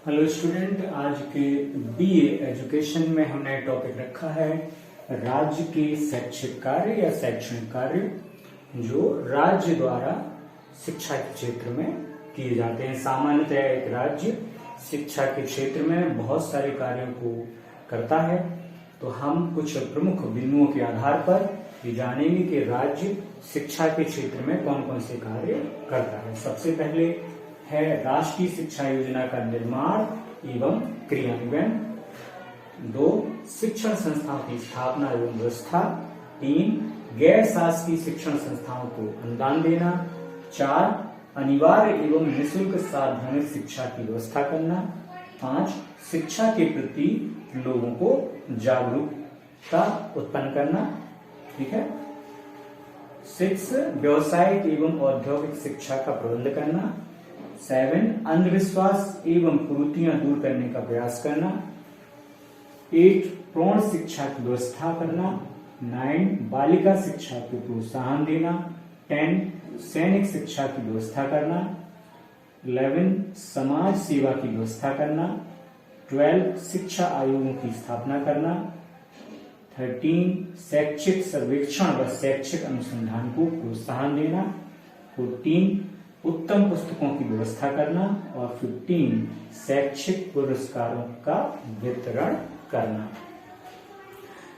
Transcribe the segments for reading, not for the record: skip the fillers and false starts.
Hello student, आज के BA education में हमने टॉपिक रखा है राज्य के शैक्षिक कार्य या शैक्षणिक कार्य जो राज्य द्वारा शिक्षा के क्षेत्र में किए जाते हैं। सामान्यतः एक राज्य शिक्षा के क्षेत्र में बहुत सारे कार्यों को करता है, तो हम कुछ प्रमुख बिंदुओं के आधार पर ये जानेंगे कि राज्य शिक्षा के क्षेत्र में कौन कौन से कार्य करता है। सबसे पहले है राष्ट्रीय शिक्षा योजना का निर्माण एवं क्रियान्वयन। 2. शिक्षण संस्थाओं की स्थापना एवं व्यवस्था। 3. गैर शासकीय शिक्षण संस्थाओं को अनुदान देना। 4. अनिवार्य एवं निःशुल्क सार्वजनिक शिक्षा की व्यवस्था करना। 5. शिक्षा के प्रति लोगों को जागरूकता उत्पन्न करना। ठीक है। 6. व्यावसायिक एवं औद्योगिक शिक्षा का प्रबंध करना। 7. अंधविश्वास एवं कुरीतियां दूर करने का प्रयास करना। 8. प्रौढ़ शिक्षा की व्यवस्था करना। 9. बालिका शिक्षा को प्रोत्साहन देना। 10. सैनिक शिक्षा की व्यवस्था करना। 11. समाज सेवा की व्यवस्था करना। 12. शिक्षा आयोगों की स्थापना करना। 13. शैक्षिक सर्वेक्षण व शैक्षिक अनुसंधान को प्रोत्साहन देना। 14. उत्तम पुस्तकों की व्यवस्था करना। और 15. शैक्षिक पुरस्कारों का वितरण करना।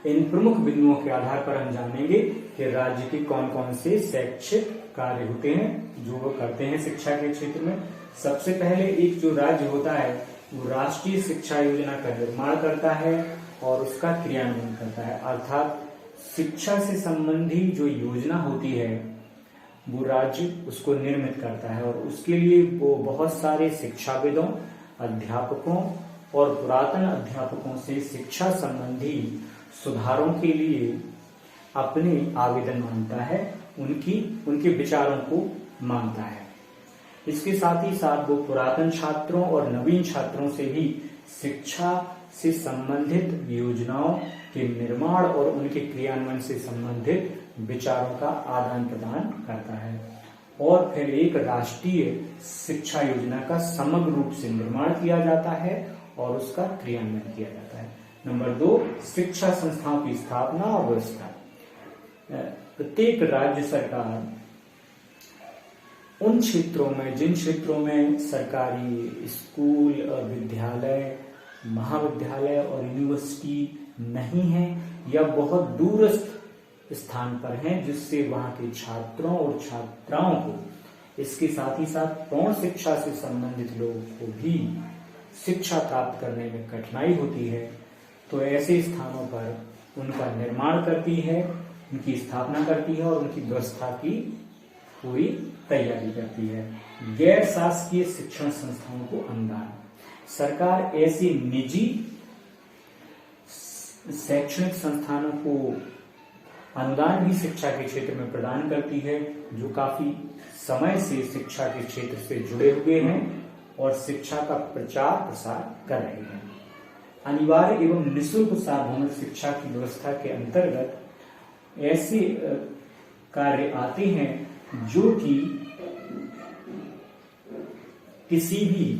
इन प्रमुख बिंदुओं के आधार पर हम जानेंगे कि राज्य के कौन कौन से शैक्षिक कार्य होते हैं जो वो करते हैं शिक्षा के क्षेत्र में। सबसे पहले एक जो राज्य होता है वो राष्ट्रीय शिक्षा योजना का निर्माण करता है और उसका क्रियान्वयन करता है, अर्थात शिक्षा से संबंधी जो योजना होती है वो राज्य उसको निर्मित करता है और उसके लिए वो बहुत सारे शिक्षाविदों, अध्यापकों और पुरातन अध्यापकों से शिक्षा संबंधी सुधारों के लिए अपने आवेदन मांगता है, उनके विचारों को मांगता है। इसके साथ ही साथ वो पुरातन छात्रों और नवीन छात्रों से भी शिक्षा से संबंधित योजनाओं के निर्माण और उनके क्रियान्वयन से संबंधित विचारों का आदान प्रदान करता है और फिर एक राष्ट्रीय शिक्षा योजना का समग्र रूप से निर्माण किया जाता है और उसका क्रियान्वयन किया जाता है। नंबर 2, शिक्षा संस्थाओं की स्थापना और व्यवस्था। प्रत्येक राज्य सरकार उन क्षेत्रों में जिन क्षेत्रों में सरकारी स्कूल, विद्यालय, महाविद्यालय और यूनिवर्सिटी नहीं है या बहुत दूरस्थ स्थान पर हैं, जिससे वहां के छात्रों और छात्राओं को इसके साथ ही साथ प्रौढ़ शिक्षा से संबंधित लोगों को भी शिक्षा प्राप्त करने में कठिनाई होती है, तो ऐसे स्थानों पर उनका निर्माण करती है, उनकी स्थापना करती है और उनकी व्यवस्था की पूरी तैयारी करती है। गैर शासकीय शिक्षण संस्थाओं को अनुदान। सरकार ऐसे निजी शैक्षणिक संस्थानों को अनुदान भी शिक्षा के क्षेत्र में प्रदान करती है जो काफी समय से शिक्षा के क्षेत्र से जुड़े हुए हैं और शिक्षा का प्रचार प्रसार कर रहे हैं। अनिवार्य एवं निःशुल्क सार्वजनिक शिक्षा की व्यवस्था के अंतर्गत ऐसे कार्य आते हैं जो कि किसी भी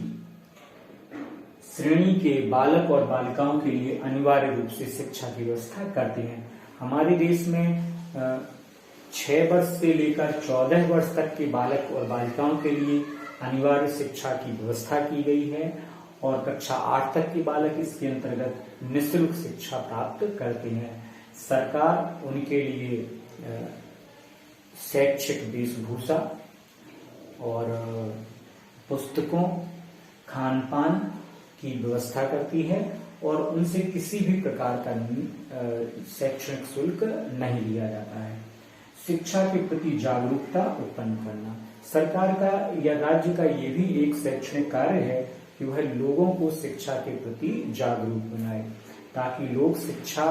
श्रेणी के बालक और बालिकाओं के लिए अनिवार्य रूप से शिक्षा की व्यवस्था करते हैं। हमारे देश में 6 वर्ष से लेकर 14 वर्ष तक के बालक और बालिकाओं के लिए अनिवार्य शिक्षा की व्यवस्था की गई है और कक्षा 8 तक के बालक इसके अंतर्गत निःशुल्क शिक्षा प्राप्त करते हैं। सरकार उनके लिए शैक्षिक वेशभूषा और पुस्तकों, खान पान की व्यवस्था करती है और उनसे किसी भी प्रकार का शैक्षणिक शुल्क नहीं लिया जाता है। शिक्षा के प्रति जागरूकता उत्पन्न करना। सरकार का या राज्य का ये भी एक शैक्षणिक कार्य है कि वह लोगों को शिक्षा के प्रति जागरूक बनाए ताकि लोग शिक्षा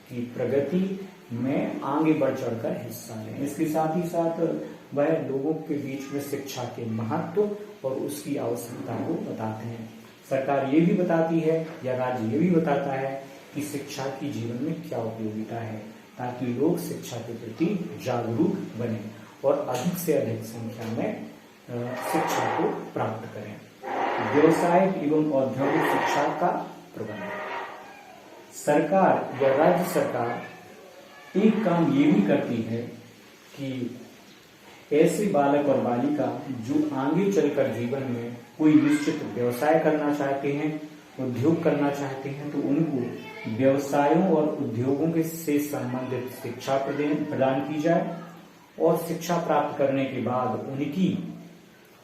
की प्रगति में आगे बढ़ चढ़कर हिस्सा लें। इसके साथ ही साथ वह लोगों के बीच में शिक्षा के महत्व और उसकी आवश्यकता को बताते हैं। सरकार ये भी बताती है या राज्य ये भी बताता है कि शिक्षा की जीवन में क्या उपयोगिता है ताकि लोग शिक्षा के प्रति जागरूक बने और अधिक से अधिक संख्या में शिक्षा को प्राप्त करें। व्यवसायिक एवं औद्योगिक शिक्षा का प्रबंध। सरकार या राज्य सरकार एक काम ये भी करती है कि ऐसे बालक और बालिका जो आगे चलकर जीवन में कोई निश्चित व्यवसाय करना चाहते हैं, उद्योग करना चाहते हैं, तो उनको व्यवसायों और उद्योगों के से संबंधित शिक्षा प्रदान की जाए और शिक्षा प्राप्त करने के बाद उनकी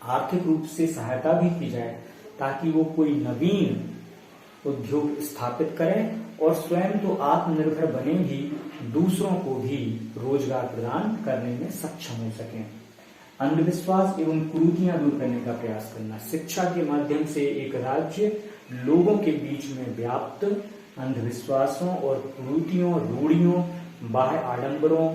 आर्थिक रूप से सहायता भी की जाए ताकि वो कोई नवीन उद्योग स्थापित करें और स्वयं तो आत्मनिर्भर बने भी दूसरों को भी रोजगार प्रदान करने में सक्षम हो सकें। अंधविश्वास एवं कुरीतियां दूर करने का प्रयास करना। शिक्षा के माध्यम से एक राज्य लोगों के बीच में व्याप्त अंधविश्वासों और कुरीतियों, रूढ़ियों, बाह्य आडंबरों,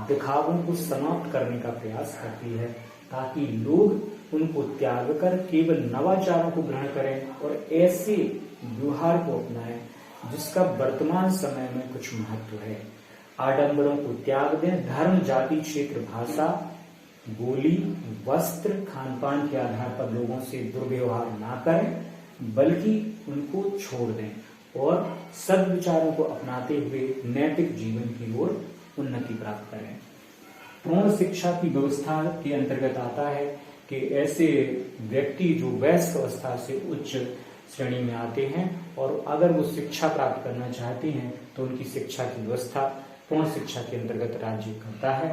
दिखावों को समाप्त करने का प्रयास करती है ताकि लोग उनको त्याग कर केवल नवाचारों को ग्रहण करें और ऐसे व्यवहार को अपनाएं जिसका वर्तमान समय में कुछ महत्व है। आडंबरों को त्याग दें, धर्म, जाति, क्षेत्र, भाषा, बोली, वस्त्र, खान पान के आधार पर लोगों से दुर्व्यवहार ना करें बल्कि उनको छोड़ दें और सद्विचारों को अपनाते हुए नैतिक जीवन की ओर उन्नति प्राप्त करें। पूर्ण शिक्षा की व्यवस्था के अंतर्गत आता है कि ऐसे व्यक्ति जो वयस्क अवस्था से उच्च श्रेणी में आते हैं और अगर वो शिक्षा प्राप्त करना चाहते हैं तो उनकी शिक्षा की व्यवस्था पूर्ण शिक्षा के अंतर्गत राज्य करता है।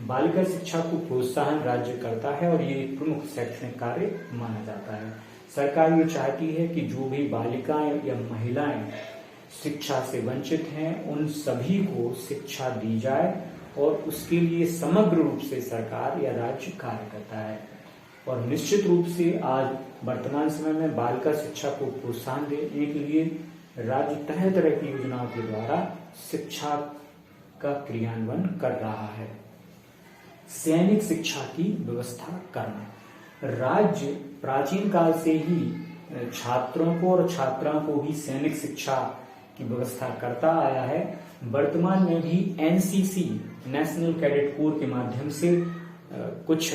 बालिका शिक्षा को प्रोत्साहन राज्य करता है और ये एक प्रमुख शैक्षणिक कार्य माना जाता है। सरकार ये चाहती है कि जो भी बालिकाएं या महिलाएं शिक्षा से वंचित हैं उन सभी को शिक्षा दी जाए और उसके लिए समग्र रूप से सरकार या राज्य कार्य करता है। और निश्चित रूप से आज वर्तमान समय में बालिका शिक्षा को प्रोत्साहन देने के लिए राज्य तरह तरह की योजनाओं के द्वारा शिक्षा का क्रियान्वयन कर रहा है। सैनिक शिक्षा की व्यवस्था करना। राज्य प्राचीन काल से ही छात्रों को और छात्राओं को भी सैनिक शिक्षा की व्यवस्था करता आया है। वर्तमान में भी एनसीसी नेशनल कैडेट कोर के माध्यम से कुछ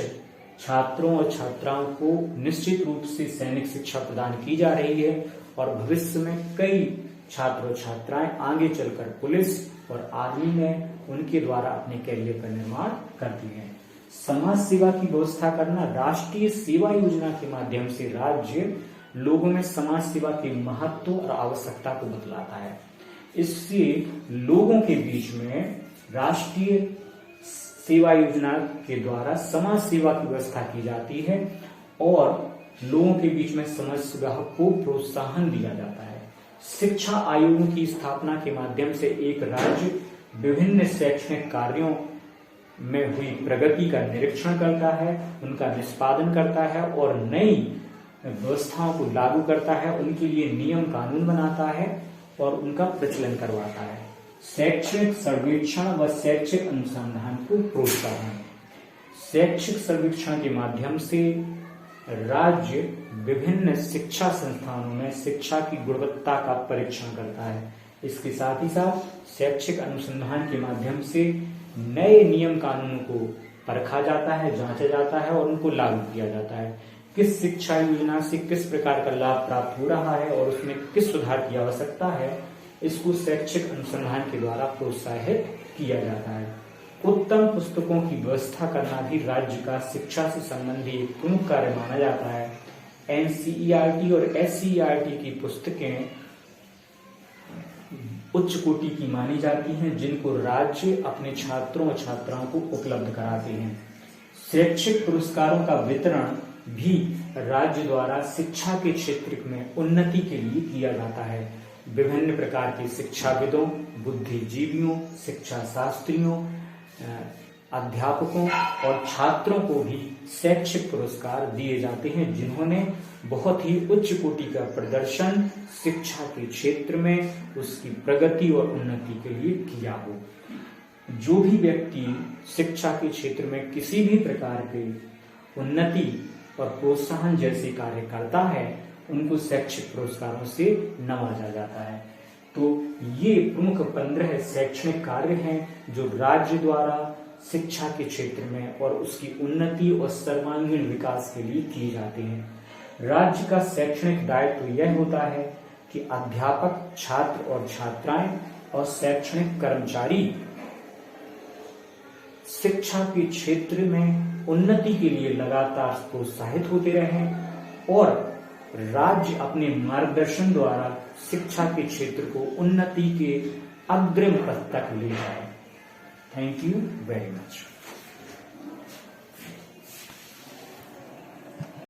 छात्रों और छात्राओं को निश्चित रूप से सैनिक शिक्षा प्रदान की जा रही है और भविष्य में कई छात्र और छात्राएं आगे चलकर पुलिस और आर्मी में उनके द्वारा अपने कैरियर का निर्माण करती हैं। समाज सेवा की व्यवस्था करना। राष्ट्रीय सेवा योजना के माध्यम से राज्य लोगों में समाज सेवा के महत्व और आवश्यकता को बतलाता है। इससे लोगों के बीच में राष्ट्रीय सेवा योजना के द्वारा समाज सेवा की व्यवस्था की जाती है और लोगों के बीच में समाज सेवा को प्रोत्साहन दिया जाता है। शिक्षा आयोगों की स्थापना के माध्यम से एक राज्य विभिन्न शैक्षणिक कार्यों में हुई प्रगति का निरीक्षण करता है, उनका निष्पादन करता है और नई व्यवस्थाओं को लागू करता है, उनके लिए नियम कानून बनाता है और उनका प्रचलन करवाता है। शैक्षणिक सर्वेक्षण व शैक्षिक अनुसंधान को प्रोत्साहन। शैक्षिक सर्वेक्षण के माध्यम से राज्य विभिन्न शिक्षा संस्थानों में शिक्षा की गुणवत्ता का परीक्षण करता है। इसके साथ ही साथ शैक्षिक अनुसंधान के माध्यम से नए नियम कानूनों को परखा जाता है, जांचा जाता है और उनको लागू किया जाता है। किस शिक्षा योजना से किस प्रकार का लाभ प्राप्त हो रहा है और उसमें किस सुधार की आवश्यकता है, इसको शैक्षिक अनुसंधान के द्वारा प्रोत्साहित किया जाता है। उत्तम पुस्तकों की व्यवस्था करना भी राज्य का शिक्षा से संबंधी एक प्रमुख कार्य माना जाता है। एनसीईआरटी और एससीईआरटी की पुस्तकें उच्च कोटि की मानी जाती हैं जिनको राज्य अपने छात्रों और छात्राओं को उपलब्ध कराते हैं। शैक्षिक पुरस्कारों का वितरण भी राज्य द्वारा शिक्षा के क्षेत्र में उन्नति के लिए किया जाता है। विभिन्न प्रकार के शिक्षाविदों, बुद्धिजीवियों, शिक्षा शास्त्रियों, अध्यापकों और छात्रों को भी शैक्षिक पुरस्कार दिए जाते हैं जिन्होंने बहुत ही उच्च कोटि का प्रदर्शन शिक्षा के क्षेत्र में उसकी प्रगति और उन्नति के लिए किया हो। जो भी व्यक्ति शिक्षा के क्षेत्र में किसी भी प्रकार के उन्नति और प्रोत्साहन जैसे कार्य करता है उनको शैक्षिक पुरस्कारों से नवाजा जाता है। तो ये प्रमुख 15 शैक्षणिक कार्य हैं जो राज्य द्वारा शिक्षा के क्षेत्र में और उसकी उन्नति और सर्वांगीण विकास के लिए किए जाते हैं। राज्य का शैक्षणिक दायित्व यह होता है कि अध्यापक, छात्र और छात्राएं और शैक्षणिक कर्मचारी शिक्षा के क्षेत्र में उन्नति के लिए लगातार प्रोत्साहित होते रहें और राज्य अपने मार्गदर्शन द्वारा शिक्षा के क्षेत्र को उन्नति के अग्रिम पथ तक ले जाए। Thank you very much.